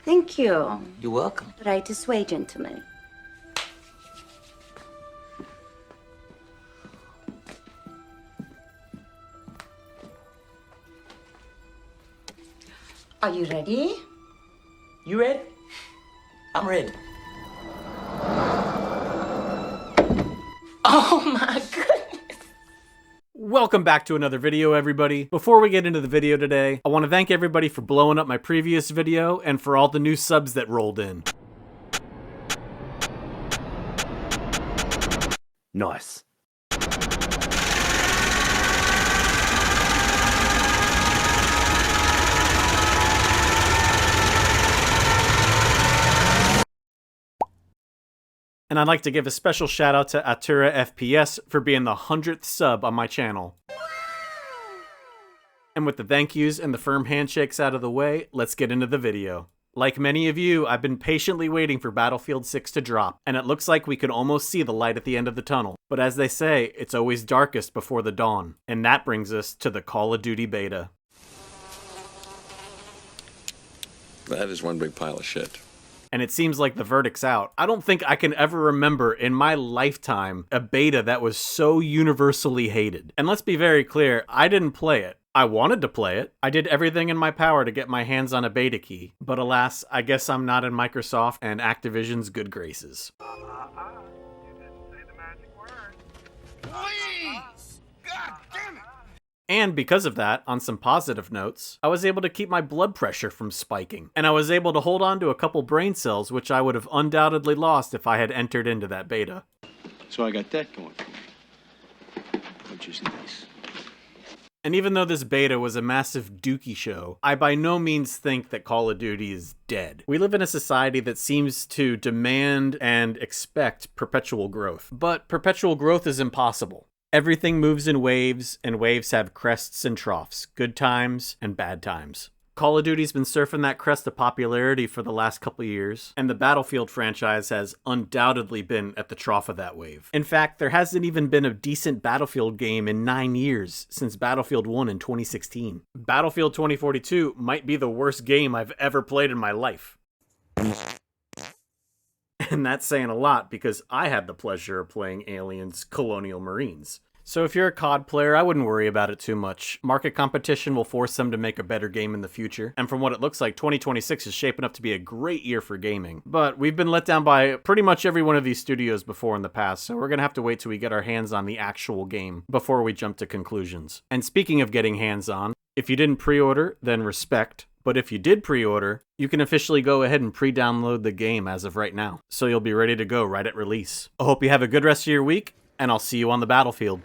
Thank you. You're welcome. Right this way, gentlemen. Are you ready? You ready? I'm ready. Oh my goodness. Welcome back to another video, everybody. Before we get into the video today, I want to thank everybody for blowing up my previous video and for all the new subs that rolled in. Nice. And I'd like to give a special shout out to Atura FPS for being the 100th sub on my channel. And with the thank yous and the firm handshakes out of the way, let's get into the video. Like many of you, I've been patiently waiting for Battlefield 6 to drop, and it looks like we can almost see the light at the end of the tunnel. But as they say, it's always darkest before the dawn. And that brings us to the Call of Duty Beta. That is one big pile of shit. And it seems like the verdict's out. I don't think I can ever remember in my lifetime a beta that was so universally hated. And let's be very clear, I didn't play it. I wanted to play it. I did everything in my power to get my hands on a beta key. But alas, I guess I'm not in Microsoft and Activision's good graces. You didn't say the magic word. Please! God damn it! And because of that, on some positive notes, I was able to keep my blood pressure from spiking. And I was able to hold on to a couple brain cells, which I would have undoubtedly lost if I had entered into that beta. So I got that going for me, which is nice. And even though this beta was a massive dookie show, I by no means think that Call of Duty is dead. We live in a society that seems to demand and expect perpetual growth. But perpetual growth is impossible. Everything moves in waves, and waves have crests and troughs, good times and bad times. Call of Duty's been surfing that crest of popularity for the last couple years, and the Battlefield franchise has undoubtedly been at the trough of that wave. In fact, there hasn't even been a decent Battlefield game in 9 years since Battlefield 1 in 2016. Battlefield 2042 might be the worst game I've ever played in my life. And that's saying a lot because I had the pleasure of playing Aliens Colonial Marines. So if you're a CoD player, I wouldn't worry about it too much. Market competition will force them to make a better game in the future. And from what it looks like, 2026 is shaping up to be a great year for gaming. But we've been let down by pretty much every one of these studios before in the past, so we're gonna have to wait till we get our hands on the actual game before we jump to conclusions. And speaking of getting hands on, if you didn't pre-order, then respect. But if you did pre-order, you can officially go ahead and pre-download the game as of right now. So you'll be ready to go right at release. I hope you have a good rest of your week, and I'll see you on the battlefield.